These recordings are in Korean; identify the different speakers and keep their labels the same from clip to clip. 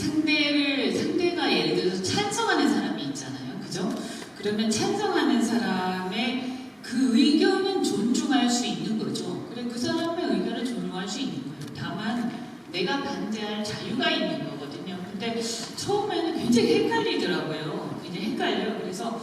Speaker 1: 상대가 예를 들어서 찬성하는 사람이 있잖아요. 그죠? 그러면 찬성하는 사람의 그 의견은 존중할 수 있는 거죠. 그래, 그 사람의 의견을 존중할 수 있는 거예요. 다만 내가 반대할 자유가 있는 거거든요. 근데 처음에는 굉장히 헷갈리더라고요. 굉장히 헷갈려요. 그래서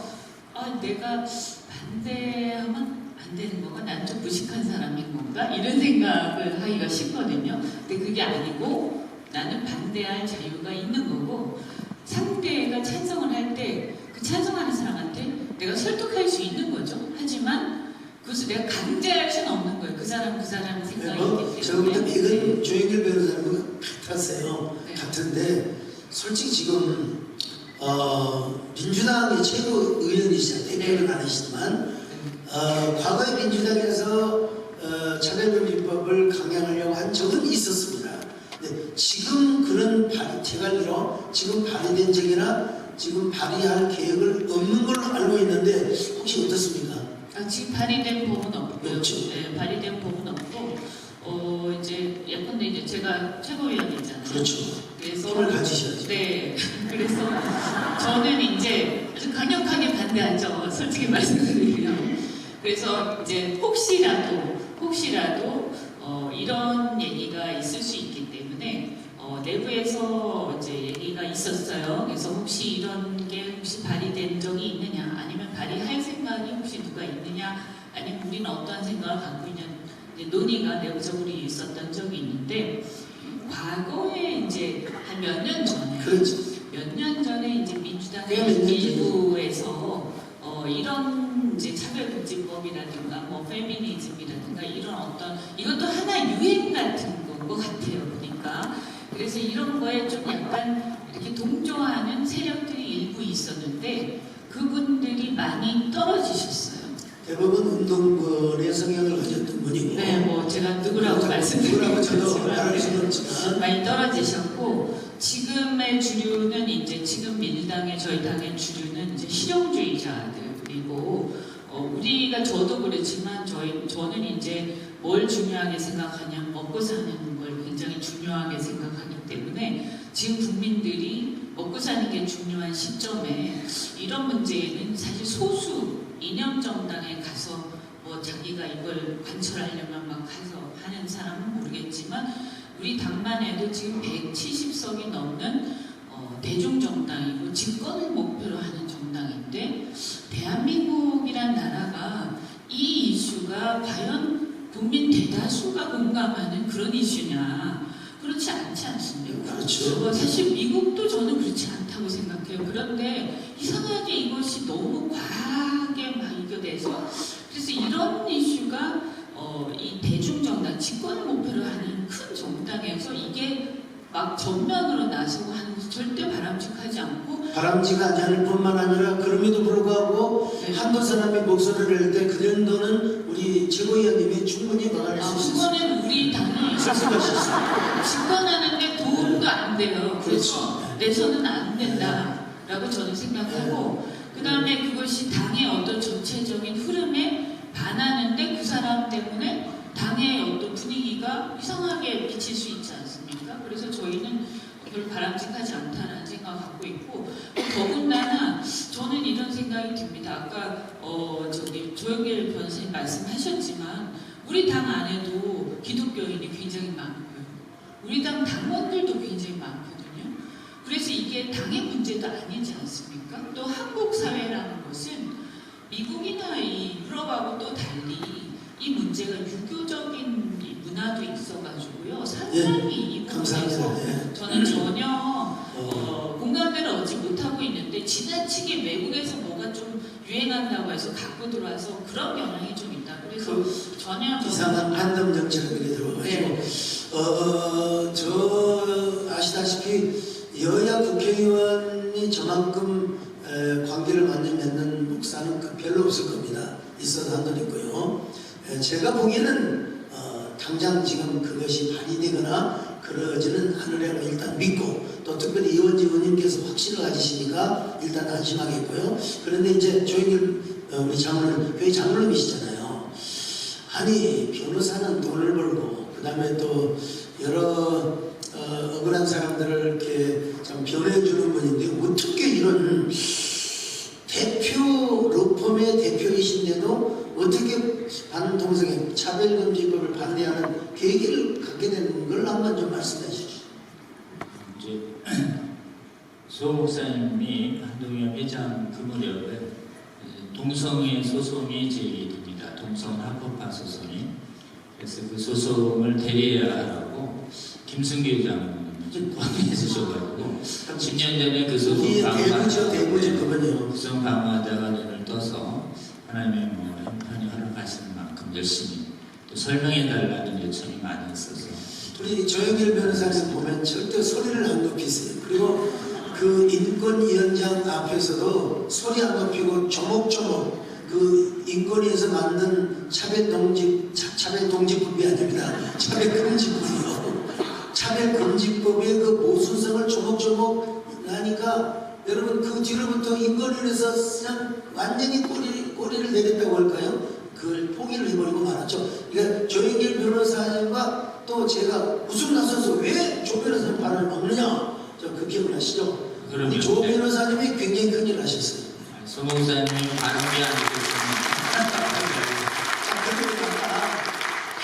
Speaker 1: 내가 반대하면 안 되는 건가? 난 좀 무식한 사람인 건가? 이런 생각을 하기가 쉽거든요. 근데 그게 아니고 나는 반대할 자유가 있는 거고, 상대가 찬성을 할 때 그 찬성하는 사람한테 내가 설득할 수 있는 거죠. 하지만 그것을 내가 강제할 수는 없는 거예요. 그 사람의 생각이 있기 때문에.
Speaker 2: 제가 볼 때 이건 조영길 변호사님과 같았어요.
Speaker 1: 네.
Speaker 2: 같은데 솔직히 지금 민주당의 최고 의원이시죠. 대표는 아니시지만 과거에 민주당에서 차별금지법을 강행하려고 한 적은 있었습니다. 근데 지금 그런 제가 알기로 지금 발의된 적이나 지금 발의할 계획을 없는 걸로 알고 있는데 혹시 어떻습니까?
Speaker 1: 지금 발의된 법은 없고요.
Speaker 2: 없죠.
Speaker 1: 네, 발의된 법은 없고, 이제 예컨대 이제 제가 최고위원이잖아요.
Speaker 2: 그렇죠.
Speaker 1: 그래서
Speaker 2: 힘을 가지셔야죠.
Speaker 1: 네. 그래서 저는 이제 아주 강력하게 반대하죠. 솔직히 말씀드리면. 그래서 이제 혹시라도 이런 얘기가 있을 수 있기 때문에 내부에서 이제 얘기가 있었어요. 그래서 혹시 이런 게 혹시 발의된 적이 있느냐, 아니면 발의할 생각이 혹시 누가 있느냐, 아니면 우리는 어떠한 생각을 갖고 있냐, 이제 논의가 내부적으로 있었던 적이 있는데, 과거에 이제 한 몇 년 전에,
Speaker 2: 그렇죠.
Speaker 1: 몇 년 전에 이제 민주당
Speaker 2: 그게 몇 년
Speaker 1: 일부에서 이런 이제 차별금지법이라든가 뭐 페미니즘이라든가 이런 어떤 이것도 하나 유행 같은 건 것 같아요. 보니까. 그래서 이런 거에 좀 약간 이렇게 동조하는 세력들이 일부 있었는데 그분들이 많이 떨어지셨어요.
Speaker 2: 대부분 운동권의 성향을 가졌던 분이고
Speaker 1: 네, 뭐 제가 누구라고
Speaker 2: 누구라고 저도
Speaker 1: 말씀드리지만
Speaker 2: 말할 수는 없지만
Speaker 1: 많이 떨어지셨고, 지금의 주류는 이제 지금 민주당의 저희 당의 주류는 이제 실용주의자들이고, 우리가 저도 그렇지만 저는 이제 뭘 중요하게 생각하냐, 먹고 사는 걸 굉장히 중요하게 생각하기 때문에 지금 국민들이 먹고 사는 게 중요한 시점에 이런 문제에는 사실 소수 이념 정당에 가서 뭐 자기가 이걸 관철하려면 막 가서 하는 사람은 모르겠지만 우리 당만 해도 지금 170석이 넘는 대중정당이고 집권을 목표로 하는 정당인데, 대한민국이란 나라가 이 이슈가 과연 국민 대다수가 공감하는 그런 이슈냐, 그렇지 않지 않습니까?
Speaker 2: 그렇죠.
Speaker 1: 사실 미국도 저는 그렇지 않다고 생각해요. 그런데 이상하게 이것이 너무 과하게 막 이겨내서, 그래서 이런 이슈가 이 대중정당, 집권을 목표로 하는 큰 정당에서 이게 막 전면으로 나서고 하는 것이 절대 바람직하지 않고,
Speaker 2: 바람직하지 않을 뿐만 아니라 그럼에도 불구하고
Speaker 1: 네.
Speaker 2: 한두 사람이 목소리를 낼 때 그 정도는 우리 최고위원님이 충분히 막아낼 수 있습니다.
Speaker 1: 그거는 우리 당이 집권하는데 도움도 안 돼요. 그래서
Speaker 2: 그렇죠.
Speaker 1: 내서는 안 된다라고 저는 생각하고, 그 다음에 그것이 당의 어떤 전체적인 흐름에 반하는데 그 사람 때문에 당의 어떤 분위기가 이상하게 비칠 수 있지 않습니까? 그래서 저희는 별로 바람직하지 않다는 생각을 갖고 있고, 더군다나 저는 이런 생각이 듭니다. 아까 조영길 변호사님 말씀하셨지만 우리 당 안에도 기독교인이 굉장히 많고요. 우리 당 당원들도 굉장히 많거든요. 그래서 이게 당의 문제도 아니지 않습니까? 또 한국 사회라는 것은 미국이나 이 유럽하고 또 달리 이 문제가 유교적인 이 문화도 있어가지고요. 상당히 이 부분에서 저는 전혀 공감대를 얻지 못하고 있는데, 지나치게 외국에서 뭐가 좀 유행한다고 해서 갖고 들어와서 그런 영향이 좀 있다. 그래서 전혀
Speaker 2: 이상한 판덤 정책을 이렇게 들어가지고
Speaker 1: 네.
Speaker 2: 저 아시다시피 여야 국회의원이 저만큼 관계를 많이 맺는 목사는 별로 없을 겁니다. 있어도 한돈 있고요. 제가 보기에는 당장 지금 그것이 발의되거나 그러지는 않으려고 일단 믿고, 또 특별히 이원지 의원님께서 확신을 가지시니까 일단 안심하겠고요. 그런데 이제 조영길 우리 장로님, 교회 장로님이시잖아요. 아니 변호사는 돈을 벌고 그 다음에 또 여러 억울한 사람들을 이렇게 좀 변해주는 분인데 어떻게 이런 대표 로펌의 대표이신데도 어떻게 반동성애 차별금지법을 반대하는 계기를 갖게 된 걸 한번 좀 말씀해 주시죠.
Speaker 3: 이제 소 목사님이 한동현 회장 그 무렵에 동성애 소송이 제기됩니다. 동성 합법화 소송이. 그래서 그 소송을 대리해야 하라고 김승기 회장을 권유해 주셔가지고 10년 전에 그 소송
Speaker 2: 대부죠 그분이요.
Speaker 3: 소송 방어하다가 눈을 떠서 하나님의 뭐 형편이 허락하시는 만큼 열심히 또 설명해 달라는 요청이 많이 있어서
Speaker 2: 우리 조영길 변호사님 보면 절대 소리를 안 높이세요. 그리고 그 인권위원장 앞에서도 소리 안 높이고 조목조목 그 인권위에서 만든 차별동지법이 아닙니다. 차별금지법이요. 차별금지법의 그 모순성을 조목조목 하니까 여러분 그 뒤로부터 인권위에서 그냥 완전히 꼬리를 내렸다고 할까요? 그걸 포기를 해버리고 말았죠. 그러니까 조영길 변호사님과 또 제가 웃음 나서서 왜 조 변호사님 발언을 먹느냐? 그 기억을 하시죠?
Speaker 3: 그럼요.
Speaker 2: 조 변호사님이 굉장히 큰일 하셨어요.
Speaker 3: 소 목사님이 발언이 안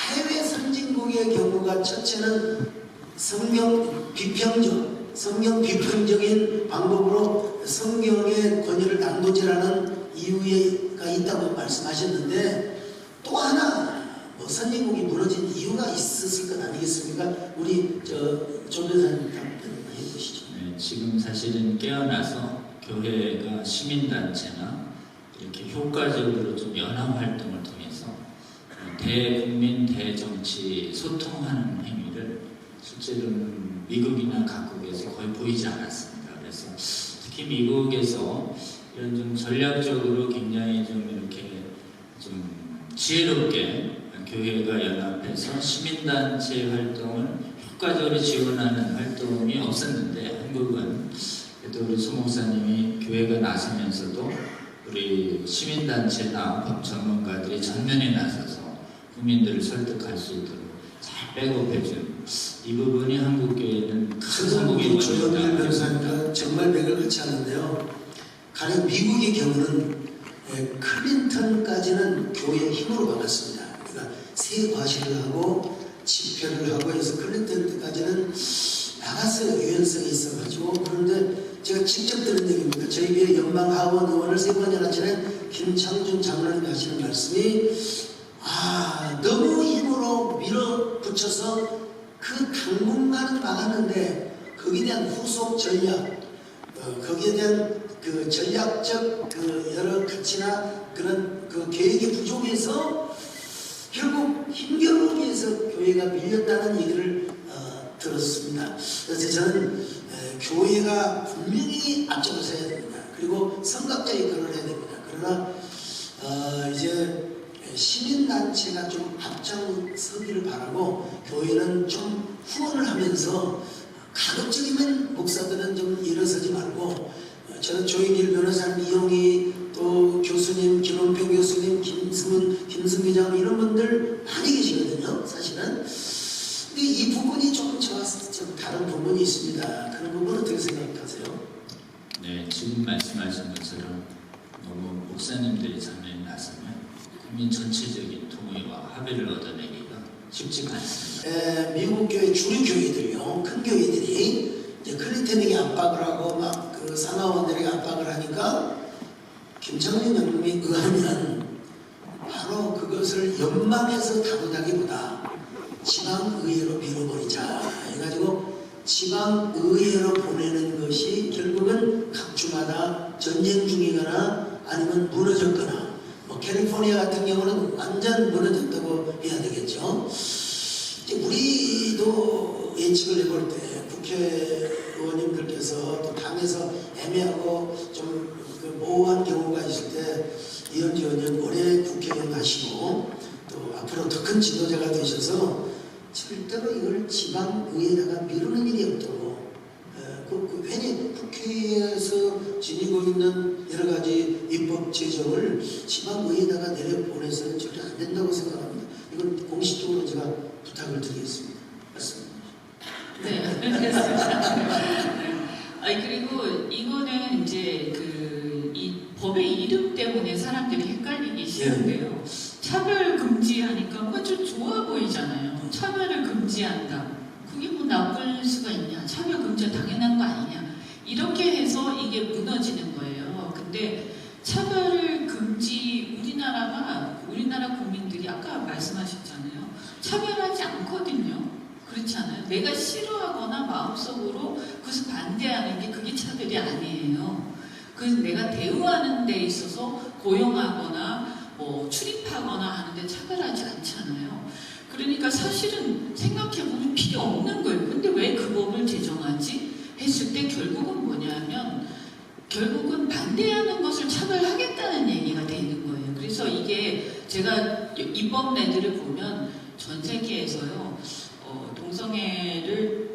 Speaker 2: 해외 선진국의 경우가 첫째는 성경 비평적인 방법으로 성경의 권위를 난도질하는 이유가 있다고 말씀하셨는데 또 하나 뭐 선진국이 무너진 이유가 있었을 것 아니겠습니까? 우리 조 변호사님 답변해 주시죠.
Speaker 3: 네, 지금 사실은 깨어나서 교회가 시민단체나 이렇게 효과적으로 좀 연합활동을 통해서 대국민 대정치 소통하는 행위를 실제로는 미국이나 각국에서 거의 보이지 않았습니다. 그래서 특히 미국에서 이런 좀 전략적으로 굉장히 좀 이렇게 좀 지혜롭게 교회가 연합해서 시민단체 활동을 효과적으로 지원하는 활동이 없었는데 한국은 그래도 우리 소 목사님이 교회가 나서면서도 우리 시민단체나 법 전문가들이 전면에 나서서 국민들을 설득할 수 있도록 잘 백업해준 이 부분이 한국 교회는 큰 성공이
Speaker 2: 조영길 변호사님과 정말 맥을 같이 하는데요. 가령 미국의 경우는 클린턴까지는 교회의 힘으로 막았습니다. 그러니까 새 과시를 하고 집회를 하고 해서 클린턴 때까지는 나갔어요. 유연성이 있어가지고. 그런데 제가 직접 들은 얘기입니다. 저희 교회 연방하원 의원을 3번이나 지낸 김창준 장로님 하시는 말씀이 너무 힘으로 밀어붙여서 그 당분간은 막았는데 거기에 대한 후속 전략 거기에 대한 그 전략적 그 여러 가치나 그런 그 계획이 부족해서 결국 힘겨루기 위해서 교회가 밀렸다는 얘기를 들었습니다. 그래서 저는 교회가 분명히 앞장서야 됩니다. 그리고 선각자 역할을 해야 됩니다. 그러나 이제 시민단체가 좀 앞장서기를 바라고 교회는 좀 후원을 하면서 가급적이면 목사들은 좀 일어서지 말고 저는 조영길 변호사님, 이용희 또 교수님, 김원평 교수님, 김승기 장 이런 분들 많이 계시거든요. 사실은. 근데 이 부분이 좀 저와 좀 다른 부분이 있습니다. 그런 부분 어떻게 생각하세요?
Speaker 3: 네, 지금 말씀하신 것처럼 너무 목사님들이 전면에 나서면 국민 전체적인 동의와 합의를 얻어내기가 쉽지가 않습니다.
Speaker 2: 미국 교회 주류 교회들이요, 큰 교회들이 이제 클린턴에게 압박을 하고 막 그 상하원들에게 압박을 하니까 김창준 장로님이 의하면 바로 그것을 연방에서 다루다기보다 지방의회로 밀어버리자 해가지고 지방의회로 보내는 것이 결국은 각 주마다 전쟁 중이거나 아니면 무너졌거나 뭐 캘리포니아 같은 경우는 완전 무너졌다고 해야 되겠죠. 이제 우리도 예측을 해볼 때 국회의원님들께서 또 당에서 애매하고 좀 모호한 경우가 있을 때 이현주 의원님 올해 국회의원 하시고 또 앞으로 더 큰 지도자가 되셔서 절대로 이걸 지방의회에다가 미루는 일이 없도록 괜히 국회에서 지니고 있는 여러 가지 입법 제정을 지방의회에다가 내려보내서는 절대 안 된다고 생각합니다. 이건 공식적으로 제가 부탁을 드리겠습니다. 맞습니다.
Speaker 1: 네, 알겠습니다. 네. 아니 그리고 이거는 이제 이 법의 이름 때문에 사람들이 헷갈리기 쉬운데요. 차별 금지하니까 뭔가 좀 좋아 보이잖아요. 차별을 금지한다. 그게 뭐 나쁠 수가 있냐? 차별 금지가 당연한 거 아니냐? 이렇게 해서 이게 무너지는 거예요. 근데 차별을 우리나라 국민들이 아까 말씀하셨잖아요. 차별하지 않거든요. 그렇지 않아요? 내가 싫어하거나 마음속으로 그것을 반대하는 게 그게 차별이 아니에요. 그래서 내가 대우하는 데 있어서 고용하거나 뭐 출입하거나 하는데 차별하지 않잖아요. 그러니까 사실은 생각해보면 필요 없는 거예요. 근데 왜 그 법을 제정하지? 했을 때 결국은 뭐냐면 결국은 반대하는 것을 차별하겠다는 얘기가 되는 거예요. 그래서 이게 제가 입법례들을 보면 전 세계에서요,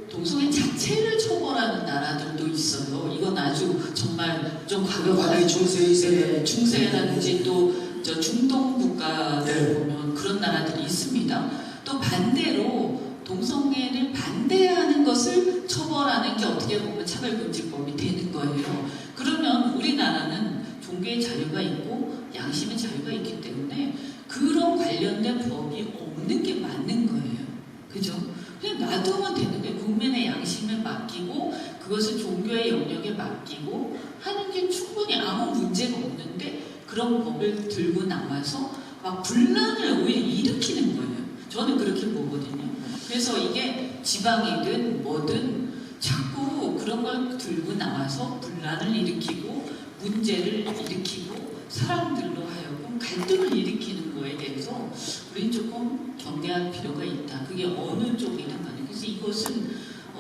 Speaker 1: 동성애 자체를 처벌하는 나라들도 있어요. 이건 아주 정말 좀 과격한 중세라든지 또 중동 국가들 보면 그런 나라들이 있습니다. 또 반대로 동성애를 반대하는 것을 처벌하는 게 어떻게 보면 차별금지법이 되는 거예요. 그러면 우리나라는 종교의 자유가 있고 양심의 자유가 있기 때문에 그런 관련된 법이 없는 게 맞는 거예요. 그죠? 그냥 놔두면 되는 거예요. 국민의 양심에 맡기고 그것을 종교의 영역에 맡기고 하는 게 충분히 아무 문제가 없는데 그런 법을 들고 나와서 막 분란을 오히려 일으키는 거예요. 저는 그렇게 보거든요. 그래서 이게 지방이든 뭐든 자꾸 그런 걸 들고 나와서 분란을 일으키고 문제를 일으키고 사람들로 하여금 갈등을 일으키는 거에 대해서 우리는 조금 경계할 필요가 있다. 그게 어느 쪽이든 간에. 그래서 이것은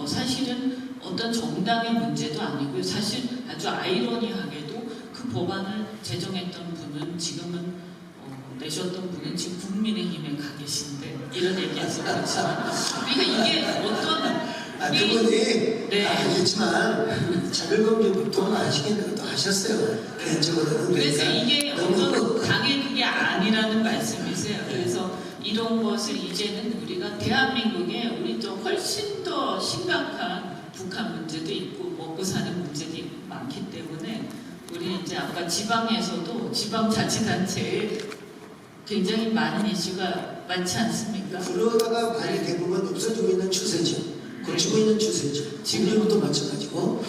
Speaker 1: 사실은 어떤 정당의 문제도 아니고요. 사실 아주 아이러니하게도 그 법안을 제정했던 분은 지금은 내셨던 분은 지금 국민의힘에 가 계신데 이런 얘기해서 그렇지만 그러니까 이게 어떤
Speaker 2: 그분이
Speaker 1: 네.
Speaker 2: 알겠지만 차별금지법도 아시겠는 것도 하셨어요. 개인적으로는.
Speaker 1: 그래서
Speaker 2: 그러니까
Speaker 1: 이게 어떤 당의 그게 아니라는 말씀이세요. 그래서 이런 것을 이제는 우리가 대한민국에 우리 또 훨씬 더 심각한 북한 문제도 있고 먹고 사는 문제도 많기 때문에 우리 이제 아까 지방에서도 지방자치단체에 굉장히 많은 이슈가 많지 않습니까?
Speaker 2: 그러다가 많이 대부분 없어지고 있는 추세죠. 고치고 있는 추세죠. 지금부터 마찬가지고.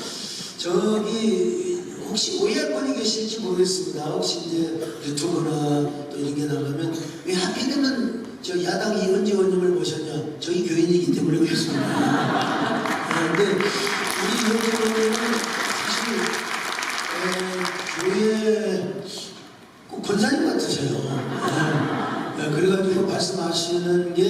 Speaker 2: 저기 혹시 오해할 분이 계실지 모르겠습니다. 혹시 이제 유튜브나 또 이런 게 나가면 왜 하필이면 저 야당 이은지 의원님을 모셨냐? 저희 교인이기 때문에 그렇습니다. 그런데 우리 이은지 의원님은 사실 교회 꼭 권사님 같으세요. 그래가지고 말씀하시는 게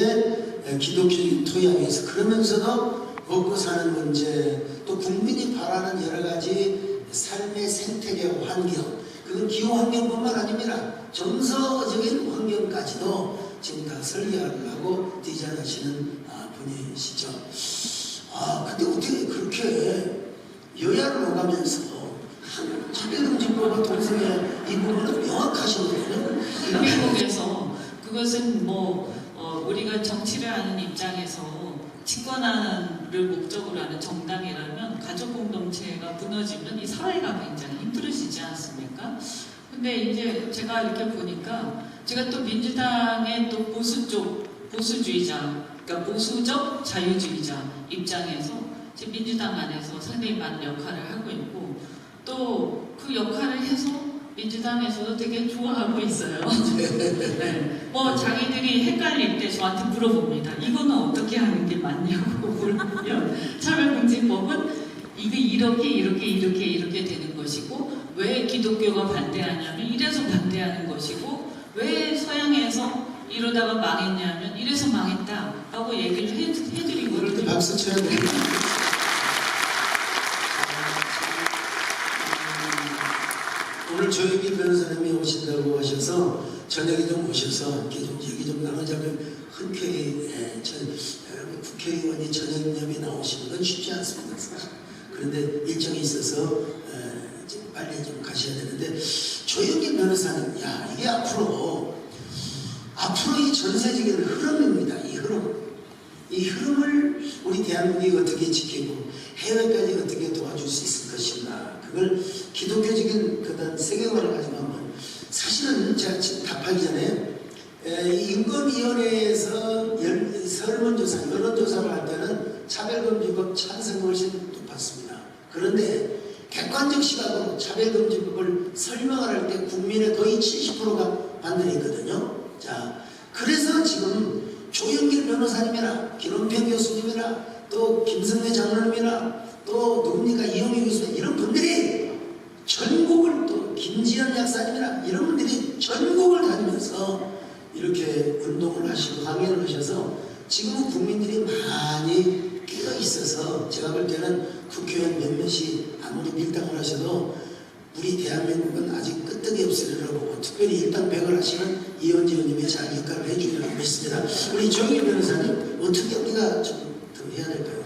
Speaker 2: 기독교 토양에서 그러면서도 먹고 사는 문제, 또 국민이 바라는 여러 가지 삶의 생태계 환경, 그건 기후 환경뿐만 아닙니다. 정서적인 환경까지도 지금 다 설계를 하고 디자인하시는 분이시죠. 근데 어떻게 그렇게 여야를 오가면서 차별금지법과 동성애 이 부분은 명확하시거든요.
Speaker 1: 미국에서 그것은 우리가 정치를 하는 입장에서 집권을 목적으로 하는 정당이라면 가족 공동체가 무너지면 이 사회가 굉장히 힘들어지지 않습니까? 근데 이제 제가 이렇게 보니까 제가 또 민주당의 또 보수주의자, 그러니까 보수적 자유주의자 입장에서 제 민주당 안에서 상당히 많은 역할을 하고 있고 또 그 역할을 해서 민주당에서도 되게 좋아하고 있어요. 네. 자기들이 헷갈릴 때 저한테 물어봅니다. 이거는 어떻게 하는 게 맞냐고 물으면 차별금지법은 이게 이렇게 되는 것이고 왜 기독교가 반대하냐면 이래서 반대하는 것이고 왜 서양에서 이러다가 망했냐면 이래서 망했다 라고 얘기를 해드리고
Speaker 2: 이렇게 박수 쳐야 됩니다. 오늘 조영기 변호사님이 오신다고 하셔서 저녁에 좀 오셔서 함께 좀 얘기 좀 나누자면 흔쾌히 국회의원이 저녁녘에 나오시는 건 쉽지 않습니다. 그런데 일정이 있어서 좀 빨리 좀 가셔야 되는데 조영기 변호사님, 이게 앞으로 이 전세적인 흐름입니다. 이 흐름. 이 흐름을 우리 대한민국이 어떻게 지키고 해외까지 어떻게 도와줄 수 있을 것인가, 그걸 기독교적인 그런 세계관을 가지고 한번, 사실은 제가 지금 답하기 전에 이 인권위원회에서 설문조사, 여론조사를 할 때는 차별금지법 찬성이 훨씬 높았습니다. 그런데 객관적 시각으로 차별금지법을 설명을 할 때 국민의 거의 70%가 반대했거든요. 자, 그래서 지금 조영길 변호사님이나 김원평 교수님이나 또 김성래 장로님이나 또 누굽니까 이용희 교수님, 이런 분들이 전국을, 또 김지현 약사님이나 이런 분들이 전국을 다니면서 이렇게 운동을 하시고 강연을 하셔서 지금은 국민들이 많이 끼어 있어서, 제가 볼 때는 국회의원 몇몇이 아무리 밀당을 하셔도 우리 대한민국은 아직 끄떡이 없으리라고 보고, 특별히 일당백을 하시는 이현지 의원님이 잘 역할을 해주리라고 믿습니다. 우리 정희 변호사님, 어떻게 우리가 좀 더 해야 될까요?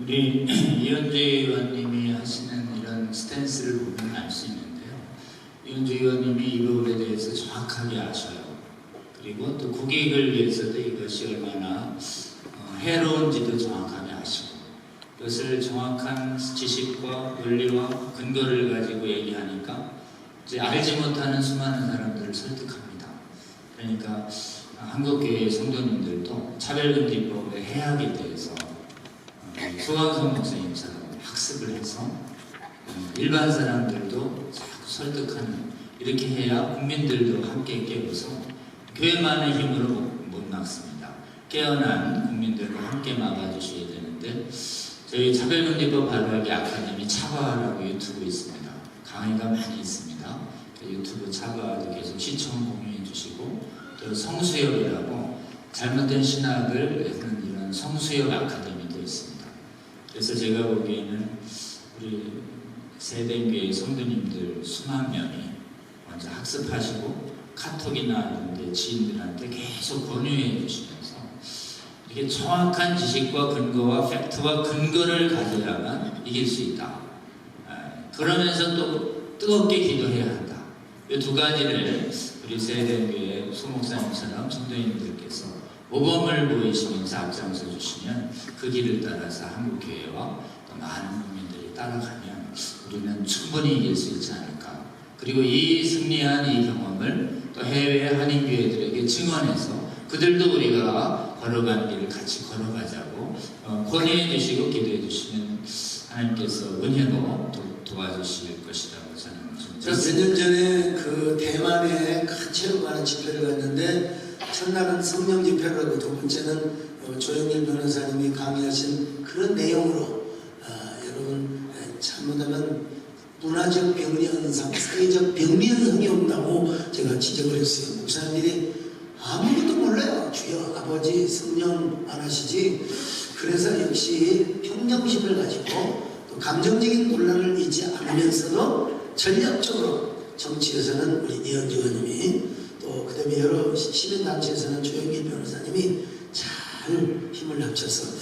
Speaker 3: 우리 이현주 의원님이 하시는 이런 스탠스를 보면 알 수 있는데요. 이현주 의원님이 이 부분에 대해서 정확하게 아셔요. 그리고 또 국익을 위해서도 이것이 얼마나 해로운지도 정확하게 아시고, 그것을 정확한 지식과 논리와 근거를 가지고 얘기하니까 이제 알지 못하는 수많은 사람들을 설득합니다. 그러니까 한국교회 성도님들도 차별금지법의 해악에 대해서 수강성 목사님처럼 학습을 해서 일반 사람들도 자꾸 설득하는, 이렇게 해야 국민들도 함께 깨워서 교회만의 힘으로 못 막습니다. 깨어난 국민들과 함께 막아주셔야 되는데, 저희 차별금지법 발의하기 아카데미 차과라고 유튜브 있습니다. 강의가 많이 있습니다. 유튜브 차과도 계속 시청 공유해 주시고, 또 성수역이라고 잘못된 신학을 하는 이런 성수역 아카데미도 있습니다. 그래서 제가 보기에는 우리 세대교회 성도님들 수만 명이 먼저 학습하시고 카톡이나 이런 데 지인들한테 계속 권유해 주시면서 이렇게 정확한 지식과 근거와 팩트와 근거를 가져야만 이길 수 있다. 그러면서 또 뜨겁게 기도해야 한다. 이 두 가지를 우리 세대교회 소목사님처럼 성도님들께서 모범을 보이시면서 앞장서 주시면 그 길을 따라서 한국교회와 또 많은 국민들이 따라가면 우리는 충분히 이길 수 있지 않을까. 그리고 이 승리한 이 경험을 또 해외 한인교회들에게 증언해서 그들도 우리가 걸어가는 길을 같이 걸어가자고 권유해 주시고 기도해 주시면 하나님께서 은혜로 도와주실 것이라고 저는
Speaker 2: 몇 년 전에 그 대만에 큰 체육관에 집회를 갔는데, 첫날은 성령 집회라고, 두 번째는 조영길 변호사님이 강의하신 그런 내용으로 여러분 잘못하면 문화적 병리현상, 사회적 병리현상이 온다고 제가 지적을 했어요. 목사님들이 아무것도 몰라요. 주여 아버지 성령 안 하시지. 그래서 역시 평정심을 가지고 또 감정적인 논란을 잊지 않으면서도 전략적으로, 정치에서는 우리 이현주 의원님이, 또 그다음에 여러 시민단체에서는 조영길 변호사님이 잘 힘을 합쳐서,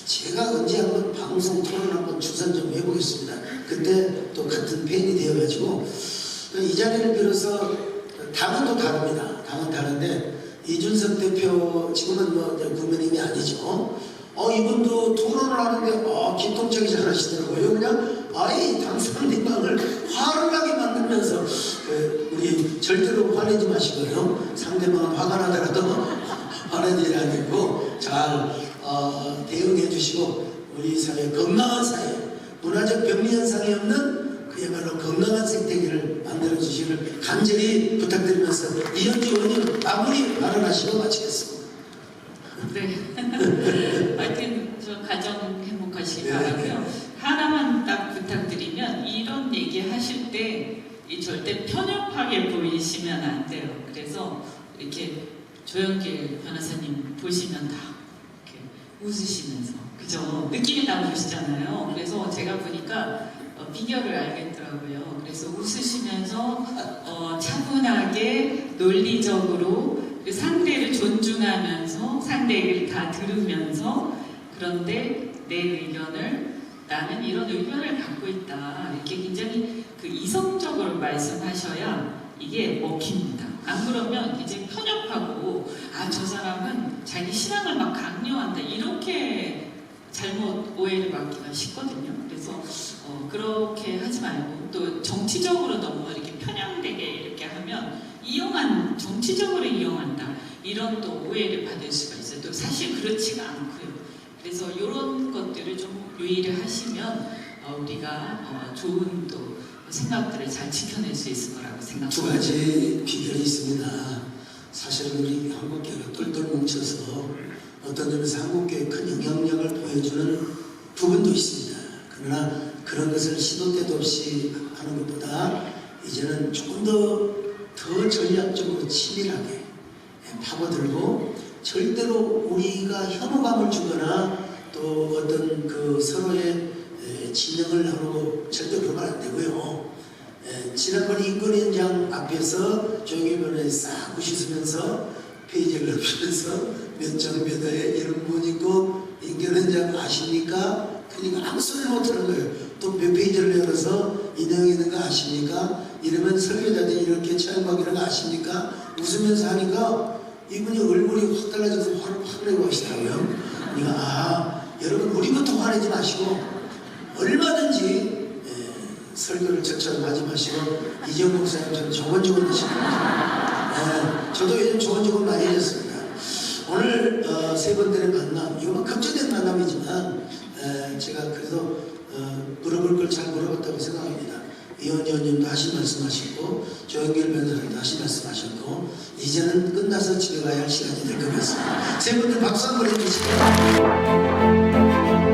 Speaker 2: 제가 언제 한번 방송 토론 한번 주선 좀 해보겠습니다. 그때 또 같은 팬이 되어가지고, 이 자리를 빌어서 당은 또 다릅니다. 당은 다른데 이준석 대표 지금은 뭐 국민의힘이 아니죠. 이분도 토론을 하는데 기통차게 잘하시더라고요. 그냥 아예 당 상대방을 화를 나게 만들면서, 우리 절대로 화내지 마시고요. 상대방은 화가 나더라도 화내지 아니고 잘 대응해 주시고, 우리 사회 건강한 사회, 문화적 병리 현상이 없는 그야말로 건강한 생태계를 만들어 주시기를 간절히 부탁드리면서 이현주 의원님 마무리 발언하시고 마치겠습니다.
Speaker 1: 네. 하여튼 저 가정 행복하시기 바라고요. 하나만 딱 부탁드리면, 이런 얘기 하실 때 절대 편협하게 보이시면 안 돼요. 그래서 이렇게 조영길 변호사님 보시면 다 이렇게 웃으시면서, 그죠? 느낌이 나오시잖아요. 그래서 제가 보니까 비결을 알겠더라고요. 그래서 웃으시면서 차분하게 논리적으로 상대를 존중하면서 상대 얘기를 다 들으면서, 그런데 내 의견을, 나는 이런 의견을 갖고 있다, 이렇게 굉장히 이성적으로 말씀하셔야 이게 먹힙니다. 안 그러면 이제 편협하고 저 사람은 자기 신앙을 막 강요한다 이렇게 잘못 오해를 받기가 쉽거든요. 그래서 그렇게 하지 말고 또 정치적으로 너무 이렇게 편향되게 이렇게 하면 정치적으로 이용한다 이런 또 오해를 받을 수가 있어요. 또 사실 그렇지가 않고요. 그래서 이런 것들을 좀 유의를 하시면 우리가 좋은 또 생각들을 잘 지켜낼 수 있을 거라고
Speaker 2: 두
Speaker 1: 생각합니다.
Speaker 2: 가지 비결이 있습니다. 사실은 우리 한국교회가 똘똘 뭉쳐서 어떤 점에서 한국교회에 큰 영향력을 보여주는 부분도 있습니다. 그러나 그런 것을 시도 때도 없이 하는 것보다 이제는 조금 더 전략적으로 치밀하게 파고들고 절대로 우리가 혐오감을 주거나 또 어떤 그 서로의 진영을 나누고 절대 그러면 안 되고요. 지난번 인권위원장 앞에서 조영일변호에 싹 부시면서 페이지를 넓히면서 몇 장 몇 회에 이런 분 있고 인권위원장 아십니까? 그러니까 아무 소리를 못 하는 거예요. 또 몇 페이지를 열어서 이 내용이 있는 거 아십니까? 이러면 설교자들이 이렇게 처형받기는 거 아십니까? 웃으면서 하니까 이분이 얼굴이 확 달라져서 화를 확 내고 하시더라고요. 그러니까 여러분 우리부터 화내지 마시고 얼마든지 설교를 저처럼 하지 마시고 이재용 목사님처럼 조곤조곤 하시고 저도 요즘 조곤조곤 많이 해졌습니다. 오늘 세 번째 만남, 이거 급조된 만남이지만 제가 그래도 물어볼 걸 잘 물어봤다고 생각합니다. 이현 의원님도 하신 말씀하셨고 조영길 변호사님도 하신 말씀하셨고 이제는 끝나서 집에 가야 할 시간이 될 것 같습니다. 세 분들 박수 한번 해주시죠.